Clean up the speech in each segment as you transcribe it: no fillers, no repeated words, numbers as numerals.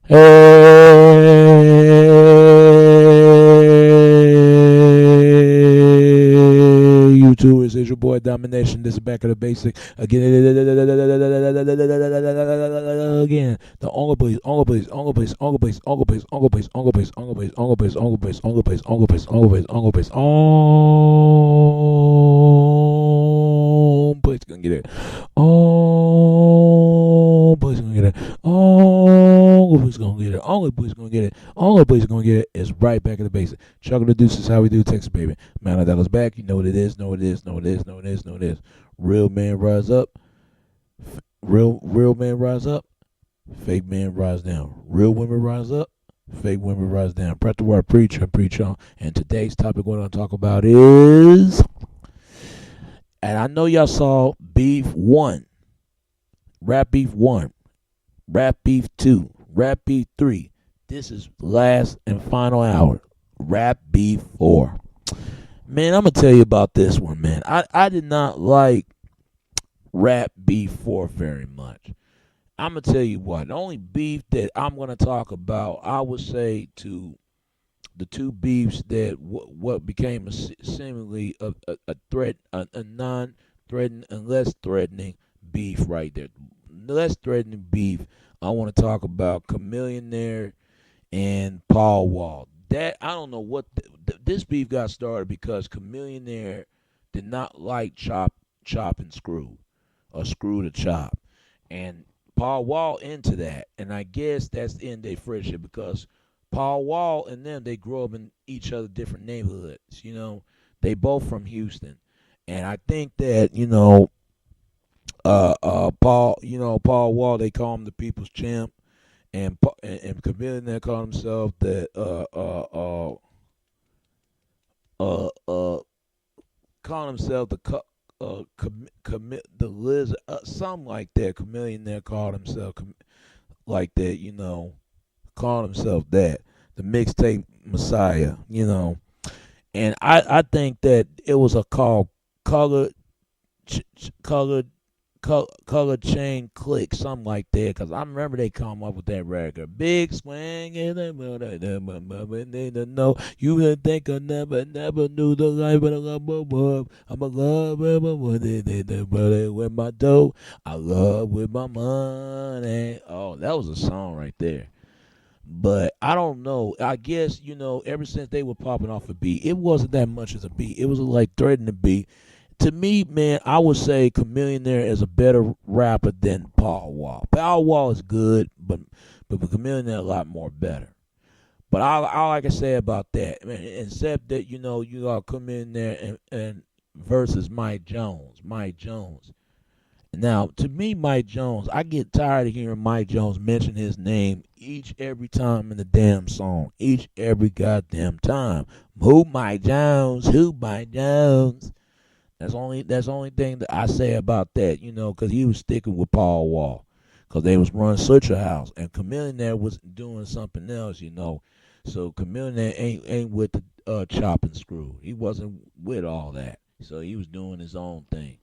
Hey, YouTubers, it's your boy Domination. This is Back of the Basic again. Again, the only place, only place, only place, only place, only place, only place, only place, only place, only place, only place, only place, only place, only place, only place, only place, gonna get it. Oh, boys gonna get it. Oh, boys gonna get it. Only boys gonna get it. Only boys gonna get it. It's right back in the basic. Chuckle the deuces, how we do Texas, baby. Man, that was back. You know what it is. Know what it is. Know what it is. Know what it is. Know what it is. Real man rise up. Real man rise up. Fake man rise down. Real women rise up. Fake women rise down. Press the word preacher, preach on. And today's topic we're gonna talk about is, and I know y'all saw Beef 1, Rap Beef 1, Rap Beef 2, Rap Beef 3. This is last and final hour. Rap Beef 4. Man, I'm going to tell you about this one, man. I did not like Rap Beef 4 very much. I'm going to tell you what. The only beef that I'm going to talk about, I would say, to the two beefs that what became seemingly a threat, a non-threatening and less threatening beef right there. Less threatening beef. I want to talk about Chamillionaire and Paul Wall. That I don't know what this beef got started because Chamillionaire did not like chop and screw or screw to chop, and Paul Wall into that, and I guess that's the end of their friendship because Paul Wall and them they grew up in each other different neighborhoods. You know, they both from Houston, and I think that Paul Wall they call him the People's Champ, and Chameleon called himself the calling himself the the lizard, something like that. Chameleon there called himself like that, called himself that, the mixtape Messiah, and I think that it was a called colored colored color chain click, something like that. Because I remember they come up with that record. Big swing in the middle. Need to know you would think I never knew the life of the love. I'm a love with my dough. I love with my money. Oh, that was a song right there. But I don't know. I guess, ever since they were popping off a beat, it wasn't that much as a beat. It was like threatening to be. To me, man, I would say Chamillionaire is a better rapper than Paul Wall. Paul Wall is good, but Chamillionaire a lot more better. But all I can say about that, man, except that you got Chamillionaire and versus Mike Jones. Mike Jones. Now, to me, Mike Jones, I get tired of hearing Mike Jones mention his name every time in the damn song. Every goddamn time. Who Mike Jones? Who Mike Jones? That's the only thing that I say about that, because he was sticking with Paul Wall, because they was running such a house, and Chamillionaire was doing something else. So Chamillionaire ain't with the chop and screw. He wasn't with all that. So he was doing his own thing.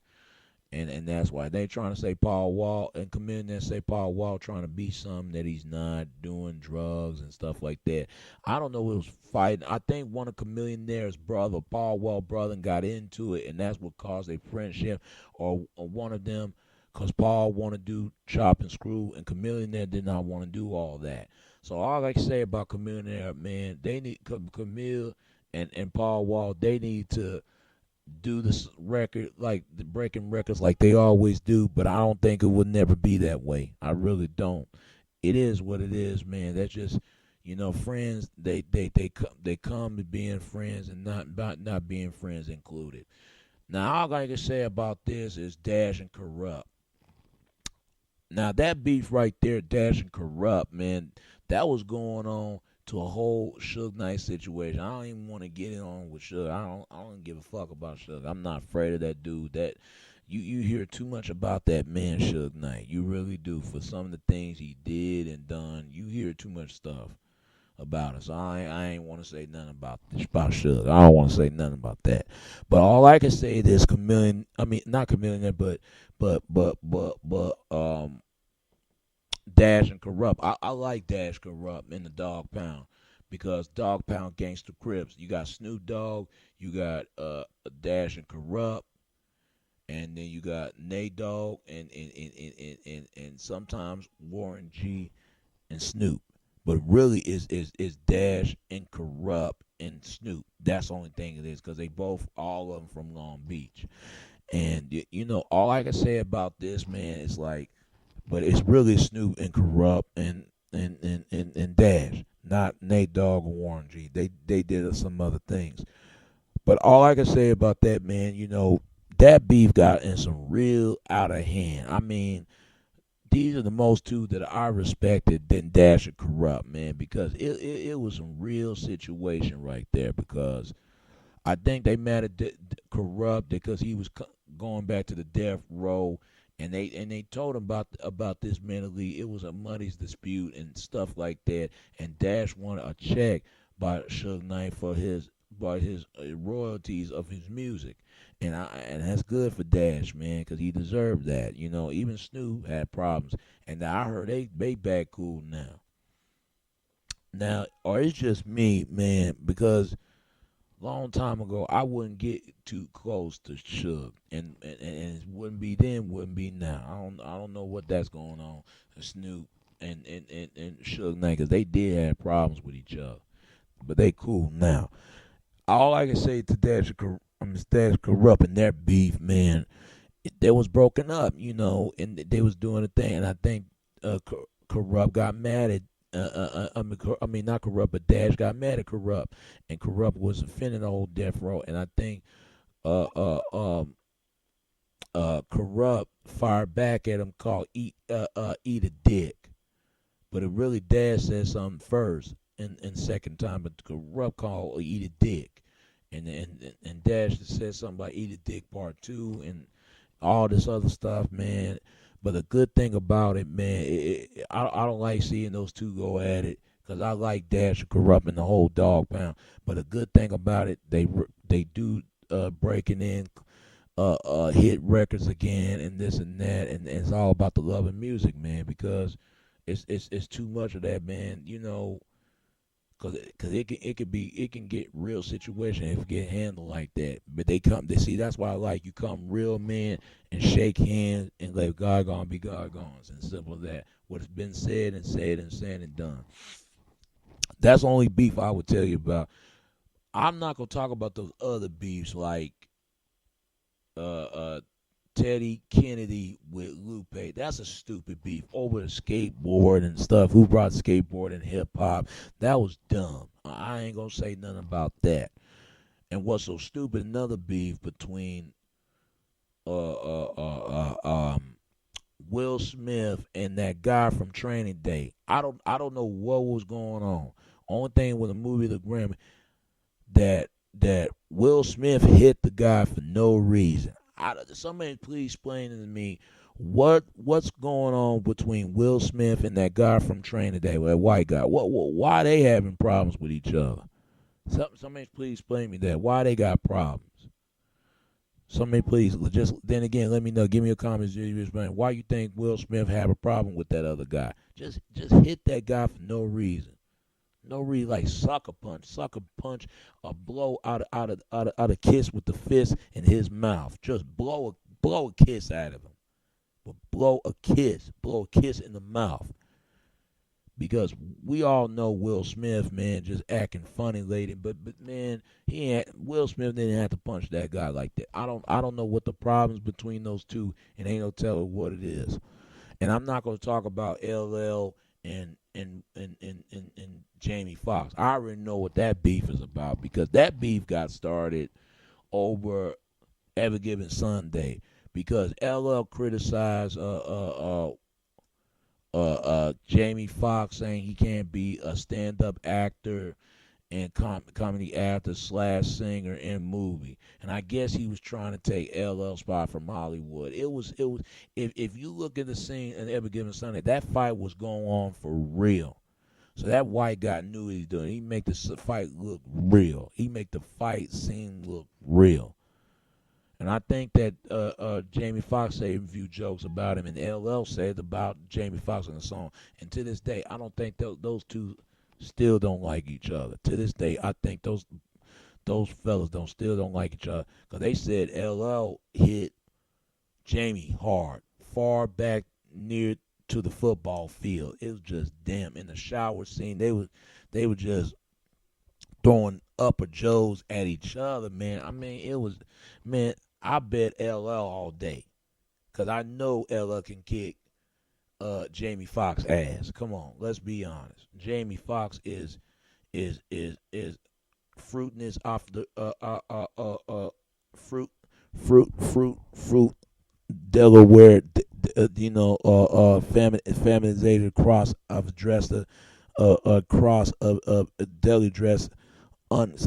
And that's why they trying to say Paul Wall, and Chamillionaire say Paul Wall trying to be something that he's not, doing drugs and stuff like that. I don't know who was fighting. I think one of Chamillionaire's brother, Paul Wall brother, got into it, and that's what caused a friendship, or one of them, because Paul want to do chop and screw, and Chamillionaire did not want to do all that. So all I can say about Chamillionaire, man, they need Camille and Paul Wall. They need to do this record like the breaking records like they always do, but I don't think it will never be that way. I really don't. It is what it is, man. That's just friends. They come to being friends and not being friends included. Now all I can say about this is Dash and Kurupt. Now that beef right there, Dash and Kurupt, man, that was going on to a whole Suge Knight situation. I don't even want to get in on with Suge. I don't give a fuck about Suge. I'm not afraid of that dude. That you hear too much about that man Suge Knight. You really do. For some of the things he did and done, you hear too much stuff about it. So I ain't want to say nothing about Suge. I don't want to say nothing about that. But all I can say is Chameleon. I mean, not Chameleon, but Dash and Kurupt. I like Dash Kurupt in the Dog Pound because Dog Pound Gangsta Crips. You got Snoop Dogg, you got Dash and Kurupt, and then you got Nate Dogg and sometimes Warren G and Snoop. But really is Dash and Kurupt and Snoop. That's the only thing it is because they both all of them from Long Beach. And all I can say about this man is like, but it's really Snoop and Kurupt and Dash, not Nate Dogg or Warren G. They did some other things. But all I can say about that man, that beef got in some real out of hand. I mean, these are the most two that I respected than Dash and Kurupt, man, because it was a real situation right there. Because I think they mad at Kurupt because he was going back to the death row, and they told him about this mentally. It was a money's dispute and stuff like that. And Dash wanted a check by Suge Knight for his royalties of his music, and that's good for Dash, man, because he deserved that. Even Snoop had problems, and I heard they back cool now. Now, or it's just me, man, because long time ago, I wouldn't get too close to Suge, and it wouldn't be then, wouldn't be now. I don't know what that's going on. Snoop and Suge Knight, 'cause they did have problems with each other, but they cool now. All I can say to Dash Kurupt and their beef, man, they was broken up, and they was doing a thing, and I think Kurupt got mad at. I mean, not Kurupt, but Dash got mad at Kurupt, and Kurupt was offending the whole death row, and I think uh, uh, um, Kurupt fired back at him, called eat a dick, but it really Dash said something first, and second time, but Kurupt called eat a dick, and Dash said something about eat a dick part two, and all this other stuff, man. But the good thing about it, man, I don't like seeing those two go at it because I like Dash and Kurupt and the whole Dog Pound. But the good thing about it, they do breaking in hit records again and this and that, and it's all about the love of music, man. Because it's too much of that, man. Cause it can get real situation if it get handled like that. But they see that's why I like you come real men and shake hands and let God gone be God gones and simple as that. What has been said and said and said and done. That's the only beef I would tell you about. I'm not gonna talk about those other beefs like uh uh Teddy Kennedy with Lupe. That's a stupid beef over the skateboard and stuff. Who brought skateboard and hip hop? That was dumb. I ain't gonna say nothing about that. And what's so stupid? Another beef between uh uh uh, uh um Will Smith and that guy from Training Day. I don't know what was going on. Only thing with the movie The Grammy that Will Smith hit the guy for no reason. Somebody please explain to me what's going on between Will Smith and that guy from Training Day, that white guy. Why they having problems with each other? Somebody please explain me that. Why they got problems? Somebody please just then again let me know. Give me a comment. Explain why you think Will Smith have a problem with that other guy. Just hit that guy for no reason. No reason, like sucker punch, or blow out a kiss with the fist in his mouth. Just blow a kiss out of him, but blow a kiss in the mouth. Because we all know Will Smith, man, just acting funny lately. But man, Will Smith didn't have to punch that guy like that. I don't know what the problems between those two, and ain't no telling what it is. And I'm not gonna talk about LL and Jamie Foxx. I already know what that beef is about because that beef got started over Ever Given Sunday because LL criticized Jamie Foxx saying he can't be a stand-up actor and comedy actor / singer in movie, and I guess he was trying to take LL spot from Hollywood. It was if you look at the scene in Ever Given Sunday, that fight was going on for real. So that white guy knew what he was doing. He make the fight look real. He make the fight scene look real. And I think that Jamie Foxx said a few jokes about him, and LL said about Jamie Foxx in the song. And to this day, I don't think those two still don't like each other. To this day, I think those fellas don't like each other because they said LL hit Jamie hard, far back near to the football field. It was just damn in the shower scene. They were just throwing upper Joes at each other, man. I mean, it was, man. I bet LL all day because I know LL can kick Jamie Foxx ass. Come on, let's be honest. Jamie Foxx is fruiting this off the fruit fruit Delaware, feminized cross of dress, cross of deli dress,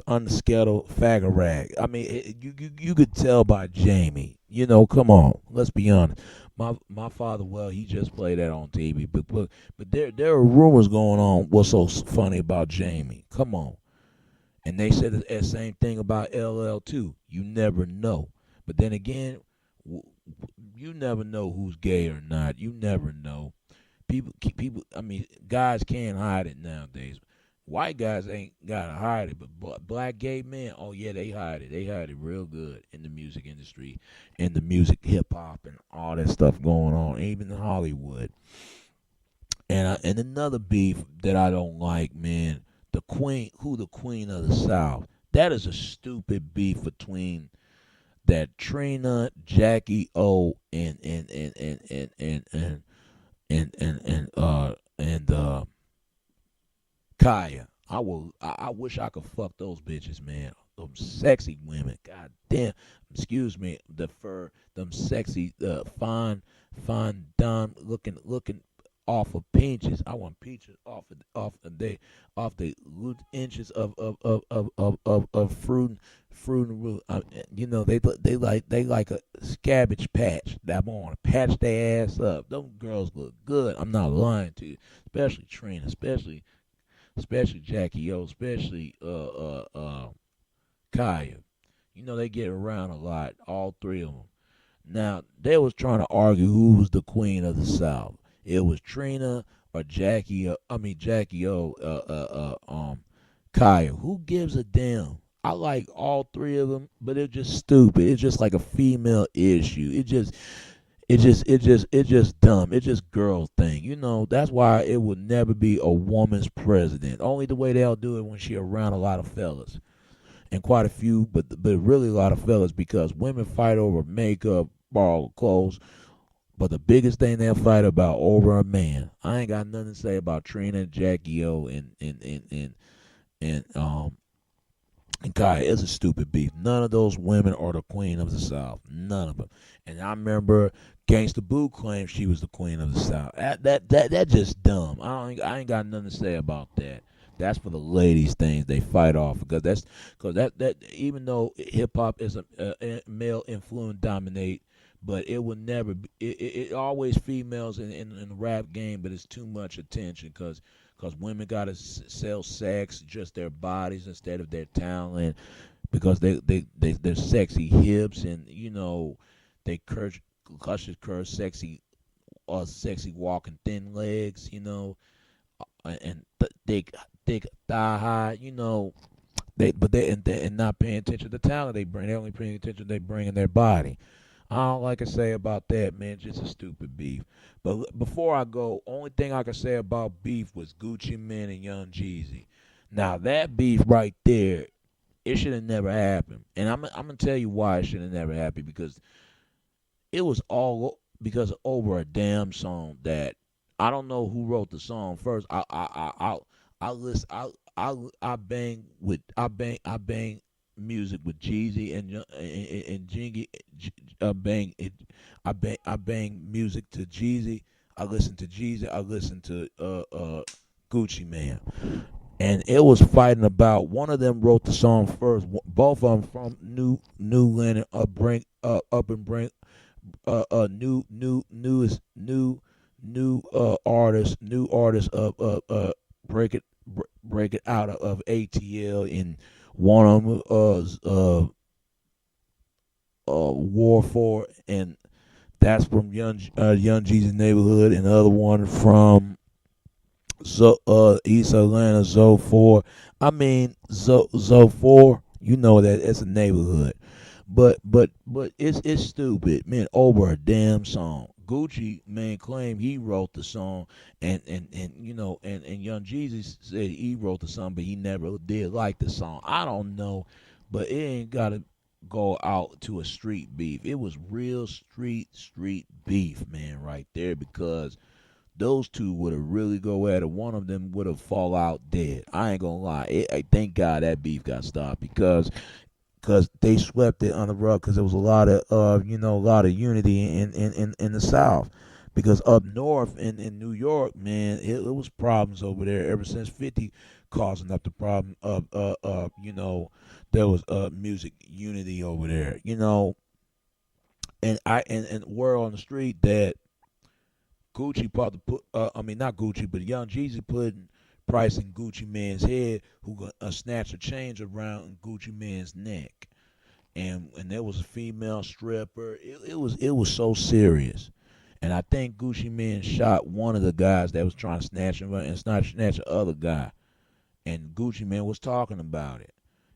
unscheduled faggot rag. I mean, you could tell by Jamie. Come on, let's be honest. My father, well, he just played that on TV, but there are rumors going on. What's so funny about Jamie? Come on. And they said the same thing about LL too. You never know. But then again, you never know who's gay or not. You never know. People. I mean, guys can't hide it nowadays. White guys ain't gotta hide it, but black gay men, oh yeah, they hide it. They hide it real good in the music industry, in the music, hip hop, and all that stuff going on, even in Hollywood. And another beef that I don't like, man, the queen of the South. That is a stupid beef between that Trina, Jackie O, and Kaya. I wish I could fuck those bitches, man. Them sexy women. God damn. Excuse me. Them sexy, fine, dumb looking off of peaches. I want peaches off the inches of fruit and root. They like a scabbage patch. That I want to patch their ass up. Them girls look good. I'm not lying to you. Especially Trina. Especially Jackie O. Especially Kaya. They get around a lot. All three of them. Now they was trying to argue who was the queen of the South. It was Trina or Jackie. Jackie O. Kaya. Who gives a damn? I like all three of them, but it's just stupid. It's just like a female issue. It's just dumb. It's just girl thing. That's why it would never be a woman's president. Only the way they'll do it when she around a lot of fellas. And quite a few, but really a lot of fellas, because women fight over makeup, borrow clothes, but the biggest thing they'll fight about over a man. I ain't got nothing to say about Trina and Jackie O and Kai. It's a stupid beef. None of those women are the queen of the South. None of them. And I remember Gangsta Boo claimed she was the queen of the South. That just dumb. I ain't got nothing to say about that. That's for the ladies' things they fight off, because that even though hip hop is a male influence dominate, but it will never be. It always females in the rap game, but it's too much attention because women gotta sell sex, just their bodies instead of their talent, because they're sexy hips, and they curse sexy walking thin legs, and thick thigh high, they not paying attention to the talent they bring. They only paying attention they bring in their body. I don't like to say about that, man. Just a stupid beef. But before I go, only thing I can say about beef was Gucci Mane and Young Jeezy. Now that beef right there, it should have never happened. And I'm gonna tell you why it should have never happened, because it was all because over a damn song that I don't know who wrote the song first. I listen. I bang music with Jeezy and Jingy. I bang music to Jeezy. I listen to Jeezy. I listen to Gucci Mane. And it was fighting about, one of them wrote the song first. Both of them from New Linen, up and bring new artist of break it out of ATL, and one of them War for, and that's from Young Jeezy's neighborhood, and the other one from East Atlanta, Zo 4. I mean, Zo 4, you know that it's a neighborhood. But it's stupid, man, over a damn song. Gucci, man, claimed he wrote the song, and and Young Jeezy said he wrote the song, but he never did like the song. I don't know, but it ain't gotta go out to a street beef. It was real street beef, man, right there, because those two would have really go at it. One of them would have fall out dead. I ain't gonna lie. I thank God that beef got stopped, because they swept it on the rug, because there was a lot of a lot of unity in the South. Because up north in New York, man, it was problems over there ever since 50 causing up the problem of there was music unity over there, and word on the street that Gucci probably put, I mean, not Gucci, but Young Jeezy putting price in Gucci Man's head, who gonna snatch a change around Gucci Man's neck, and there was a female stripper. It was so serious, and I think Gucci Man shot one of the guys that was trying to snatch him, and snatch the other guy, and Gucci Man was talking about it.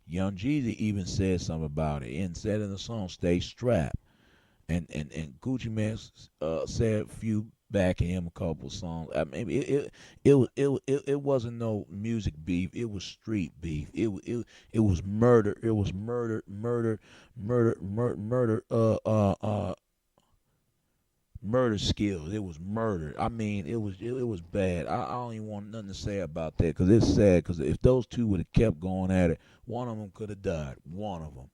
Young Jeezy even said something about it and said in the song, "Stay strapped." And Gucci Man said a few back at him a couple songs. I mean, it wasn't no music beef. It was street beef. It was murder. It was murder. Murder skills. It was murder. I mean, it was bad. I don't even want nothing to say about that, because it's sad. Because if those two would have kept going at it, one of them could have died. One of them.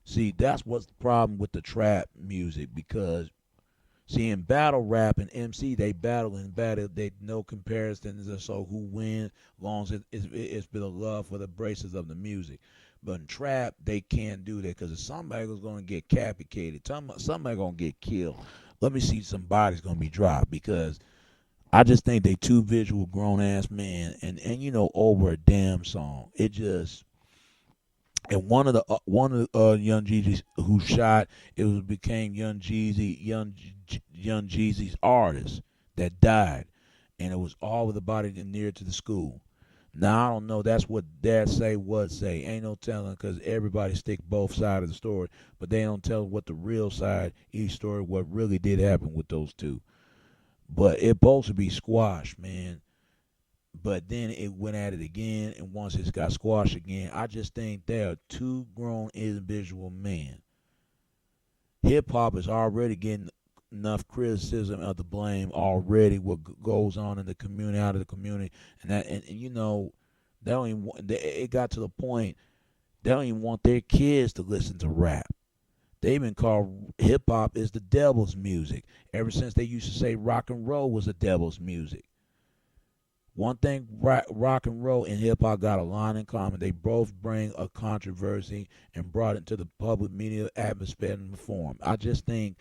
See, that's what's the problem with the trap music, because see, in battle rap and MC, they battle and battle. They no comparisons, and so who wins, as long as it's been a love for the braces of the music. But in trap, they can't do that, because if somebody was going to get capitated, somebody going to get killed. Let me see, somebody's going to be dropped, because I just think they two visual grown ass men, and over a damn song. It just, and one of the Young Jeezy's who shot, it was became Young Jeezy's artist that died, and it was all with the body near to the school. Now I don't know. That's what Dad say. What say? Ain't no telling, because everybody stick both sides of the story, but they don't tell what the real side each story, what really did happen with those two. But it supposed to be squashed, man. But then it went at it again, and once it got squashed again, I just think they are two grown individual men. Hip hop is already getting enough criticism of the blame already. What goes on in the community, out of the community, and they don't even. It got to the point they don't even want their kids to listen to rap. They even call hip hop is the devil's music. Ever since they used to say rock and roll was the devil's music. One thing rock and roll and hip hop got a line in common. They both bring a controversy and brought it to the public media atmosphere and form. I just think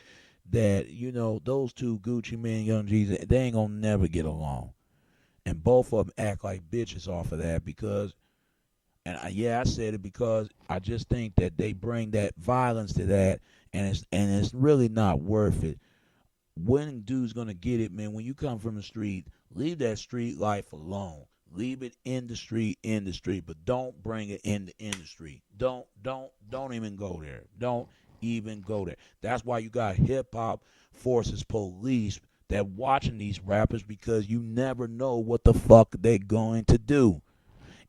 that, those two, Gucci Mane and Young Jeezy, they ain't gonna never get along. And both of them act like bitches off of that, because, I said it, because I just think that they bring that violence to that, and it's really not worth it. When dude's gonna get it, man? When you come from the street, leave that street life alone. Leave it in the street, but don't bring it in the industry. Don't even go there. Don't even go there. That's why you got hip hop forces police that watching these rappers, because you never know what the fuck they going to do.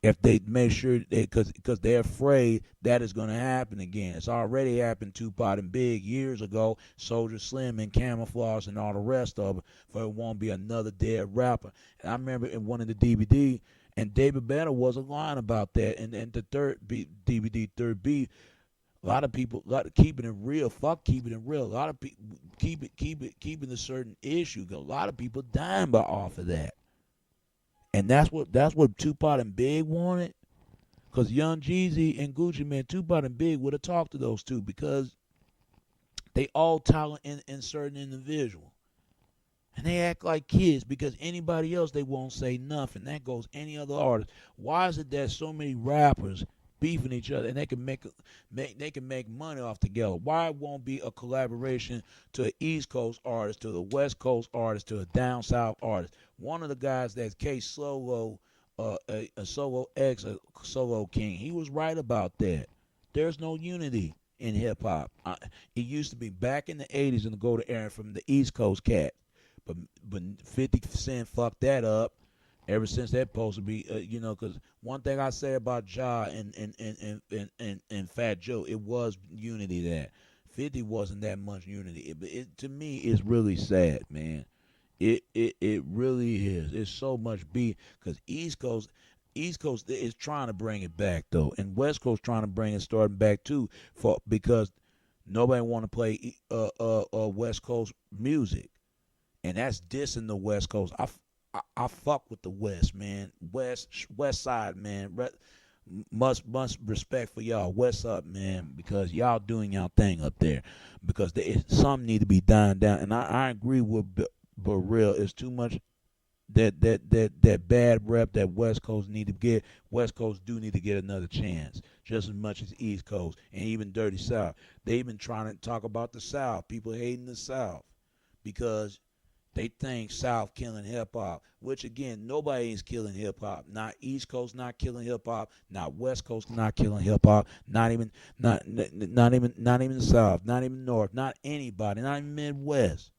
If they make sure, because they're afraid that is going to happen again. It's already happened to Tupac and Big years ago, Soldier Slim and Camouflage and all the rest of it, for it won't be another dead rapper. And I remember in one of the DVD, and David Banner was a line about that, and the DVD, third B, a lot of people, keeping it real, fuck keeping it real. A lot of people keeping a certain issue. A lot of people dying by off of that. And that's what Tupac and Big wanted. Because Young Jeezy and Gucci Man, Tupac and Big would have talked to those two, because they all talent in certain individual. And they act like kids, because anybody else they won't say nothing. That goes any other artist. Why is it that so many rappers beefing each other, and they can make money off together. Why it won't be a collaboration to an East Coast artist, to the West Coast artist, to a down south artist? One of the guys that's K Solo, a Solo X, a Solo King, he was right about that. There's no unity in hip hop. It used to be back in the '80s in the golden era from the East Coast cat, but 50% fucked that up. Ever since that supposed to be, because one thing I say about Ja and Fat Joe, it was unity that 50 wasn't that much unity. It to me is really sad, man. It really is. It's so much beef because East Coast is trying to bring it back though, and West Coast trying to bring it starting back too, for because nobody want to play West Coast music, and that's dissing the West Coast. I fuck with the West, man. West Side, man. Must respect for y'all. West up, man, because y'all doing y'all thing up there. Because some need to be down, and I agree with but real. It's too much that bad rep that West Coast need to get. West Coast do need to get another chance, just as much as East Coast and even Dirty South. They've been trying to talk about the South. People hating the South because they think South killing hip hop, which again nobody is killing hip hop. Not East Coast not killing hip hop. Not West Coast not killing hip hop. Not even the South. Not even North. Not anybody. Not even Midwest.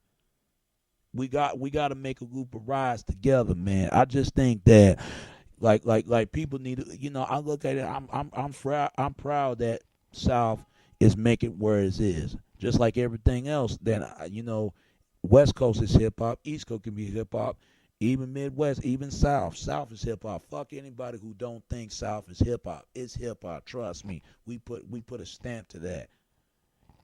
We got to make a group of rise together, man. I just think that like people need to, I look at it. I'm proud that South is making where it is. Just like everything else, then West Coast is hip hop, East Coast can be hip hop, even Midwest, even South. South is hip hop. Fuck anybody who don't think South is hip hop. It's hip hop. Trust me. We put a stamp to that.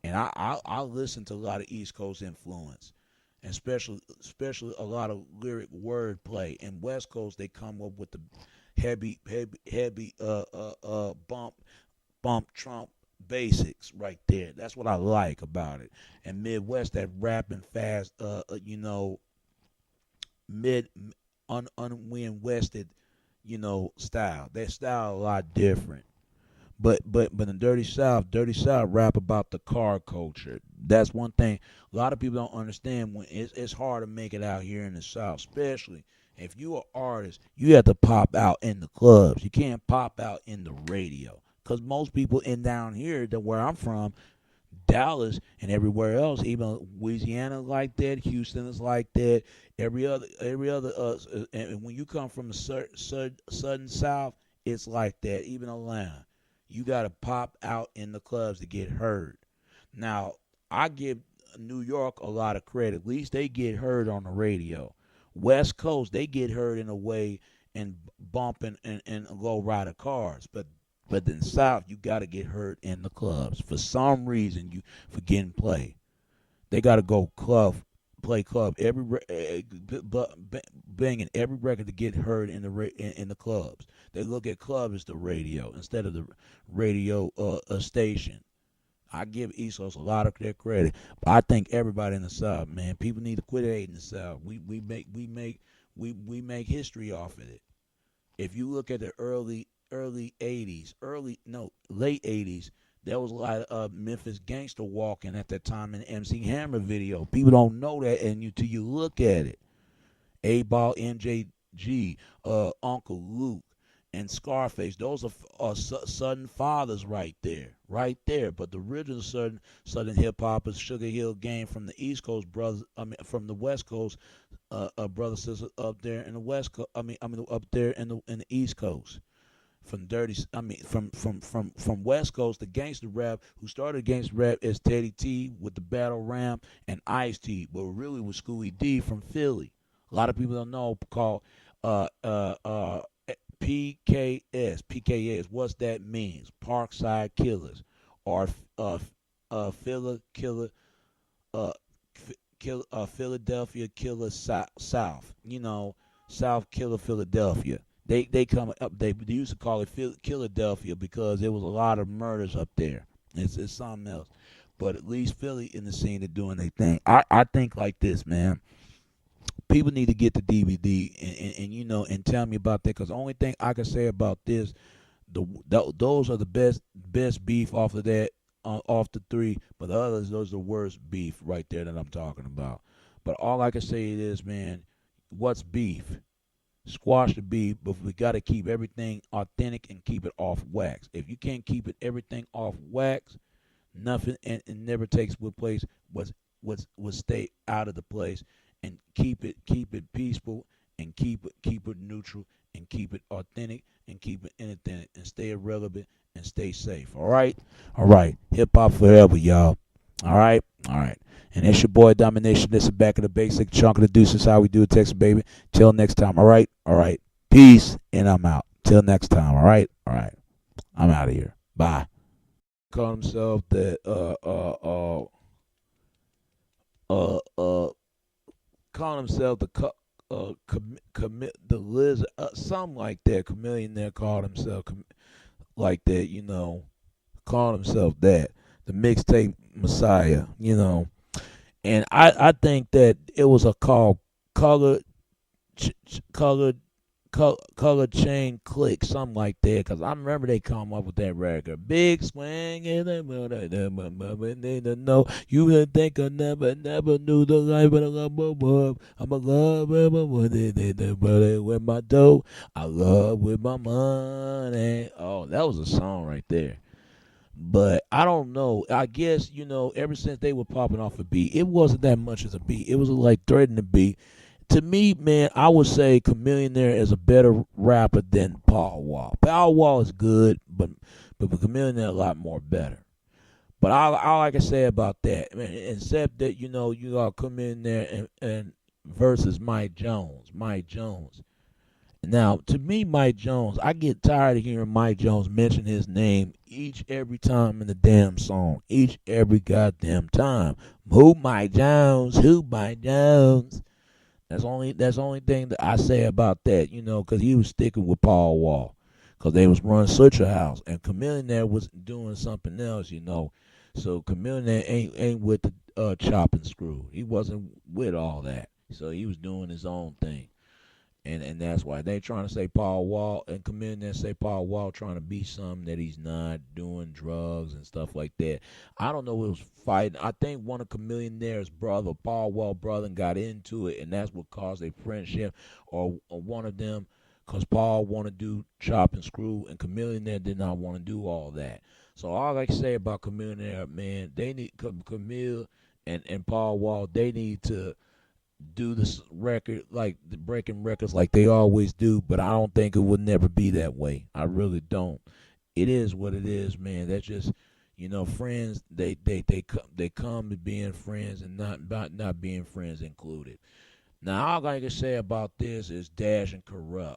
And I listen to a lot of East Coast influence, and especially a lot of lyric wordplay. And West Coast they come up with the heavy bump trump basics right there. That's what I like about it. And Midwest that rapping fast, mid unwested, style. Their style a lot different. But in Dirty South rap about the car culture. That's one thing a lot of people don't understand. When it's hard to make it out here in the South, especially if you are an artist, you have to pop out in the clubs. You can't pop out in the radio. Cause most people in down here, that where I'm from, Dallas and everywhere else, even Louisiana like that, Houston is like that. Every other, and when you come from the southern South, it's like that. Even Atlanta, you got to pop out in the clubs to get heard. Now, I give New York a lot of credit. At least they get heard on the radio. West Coast, they get heard in a way and bumping and low rider cars, but then South, you got to get heard in the clubs. For some reason, you for getting play. They got to go play club banging every record to get heard in the clubs. They look at club as the radio instead of the radio station. I give East Coast a lot of their credit, but I think everybody in the South, man, people need to quit hating the South. We make history off of it. If you look at the early '80s, late '80s, there was a lot of Memphis gangster walking at that time in the MC Hammer video. People don't know that, and till you look at it, A Ball, MJG, Uncle Luke, and Scarface. Those are Southern fathers right there. But the original Southern hip hop is Sugar Hill Gang from the East Coast brothers. From the West Coast, brothers sisters up there in the West Coast. Up there in the East Coast. From from West Coast, the gangster rap who started gangster rap is Teddy T with the Battle Ram and Ice T, but really was Schoolie D from Philly. A lot of people don't know called uh uh uh PKS. PKS. What's that means? Parkside Killers, or Philly Killer, Philadelphia Killer South. South Killer Philadelphia. They come up. They used to call it Philadelphia because there was a lot of murders up there. It's something else, but at least Philly in the scene are doing their thing. I think like this, man. People need to get the DVD and tell me about that, because the only thing I can say about this, Those are the best beef off of that, off the three. But the others, those are the worst beef right there that I'm talking about. But all I can say is, man, what's beef? Squash the beef, but we got to keep everything authentic and keep it off wax. If you can't keep it everything off wax, nothing and never takes place was stay out of the place and keep it peaceful and keep it neutral and keep it authentic and keep it inauthentic and stay relevant and stay safe. All right. Hip hop forever, y'all. All right. And it's your boy Domination. This is Back of the Basic. Chunk of the Deuce is how we do it, Texas baby. Till next time. All right. Peace, and I'm out. Till next time. All right. I'm out of here. Bye. Call himself the calling himself the the lizard, something like that. Chamillionaire called himself like that, called himself that. The mixtape Messiah, and I think that it was a called colored colored color chain click, something like that, because I remember they come up with that record. Big swing in the moon, know you would think I never knew the life of the love. I'm a love with my dough. I love with my money. Oh, that was a song right there. But I don't know. I guess, ever since they were popping off a beat, it wasn't that much as a beat. It was like threading the beat. To me, man, I would say Chamillionaire is a better rapper than Paul Wall. Paul Wall is good, but Chamillionaire a lot more better. But all I can say about that, man, except that, you got Chamillionaire and versus Mike Jones. Now, to me, Mike Jones, I get tired of hearing Mike Jones mention his name every time in the damn song. Every goddamn time. Who Mike Jones? That's the only thing that I say about that, because he was sticking with Paul Wall, because they was running such a house, and Chamillionaire was doing something else, So Chamillionaire ain't with the chop and screw. He wasn't with all that, so he was doing his own thing. And that's why they trying to say Paul Wall, and Chamillionaire say Paul Wall trying to be something that he's not, doing drugs and stuff like that. I don't know who was fighting. I think one of Chamillionaire's brother, Paul Wall brother, got into it, and that's what caused a friendship, or one of them, because Paul want to do chop and screw, and Chamillionaire did not want to do all that. So all I can say about Chamillionaire, man, they need Camille and Paul Wall, they need to do this record, like the breaking records like they always do, but I don't think it will never be that way. I really don't. It is what it is, man. That's just, friends, they come to being friends and not being friends included. Now all I can say about this is Dash and Kurupt.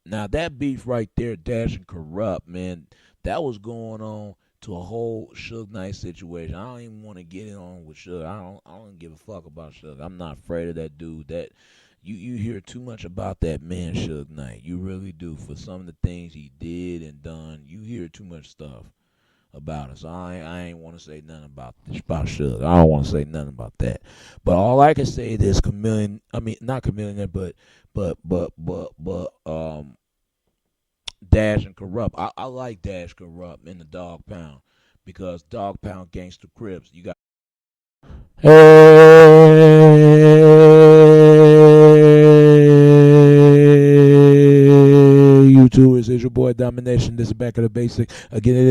Now that beef right there, Dash and Kurupt, man, that was going on to a whole Suge Knight situation. I don't even want to get in on with Suge. I don't give a fuck about Suge. I'm not afraid of that dude. That you hear too much about that man, Suge Knight. You really do. For some of the things he did and done, you hear too much stuff about it. So I ain't want to say nothing about Suge. I don't want to say nothing about that. But all I can say is not Chamillionaire, but Dash and Kurupt. I like Dash Kurupt in the Dogg Pound, because Dogg Pound Gangsta Crips. You got hey YouTubers, it's your boy Domination. This is Back of the Basic again.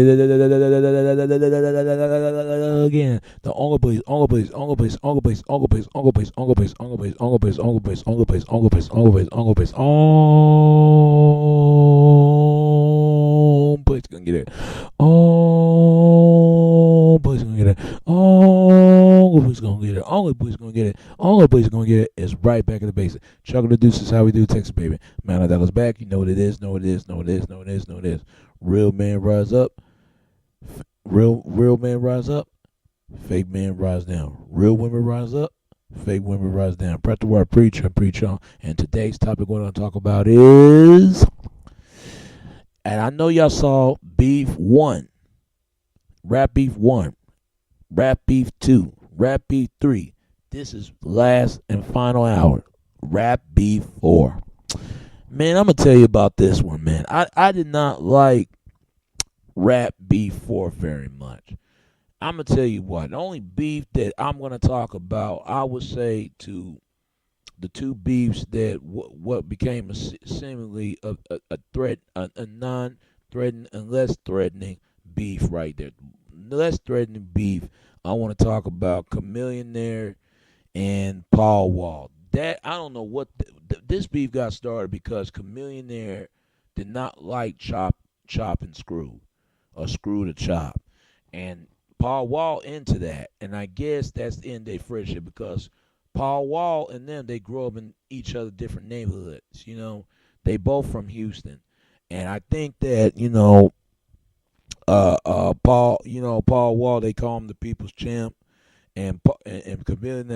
The only place, gonna get it. Oh, boys gonna get it. Oh, boys gonna get it. Only boys gonna get it. Only boys gonna get it. It's right back at the basic. Chuck of the Deuce is how we do Texas, baby. Man, that was back. You know what it is. Know what it is. Know what it is. Know what it is. Know what it is. Real man rise up. Real man rise up. Fake man rise down. Real women rise up. Fake women rise down. Press the word preach and preach on. And today's topic we're going to talk about is, and I know y'all saw Beef 1, Rap Beef 1, Rap Beef 2, Rap Beef 3. This is last and final hour, Rap Beef 4. Man, I'm gonna tell you about this one, man. I did not like rap beef for very much. I'm gonna tell you what. The only beef that I'm gonna talk about, I would say to the two beefs that what became seemingly a threat, a non-threatening and less threatening beef right there. Less threatening beef. I want to talk about Chamillionaire and Paul Wall. That I don't know what this beef got started because Chamillionaire did not like chop and screw or screw to chop, and Paul Wall into that, and I guess that's the end of their friendship because Paul Wall and them they grew up in each other different neighborhoods. They both from Houston, and I think that Paul Wall they call him the people's champ, and Chameleon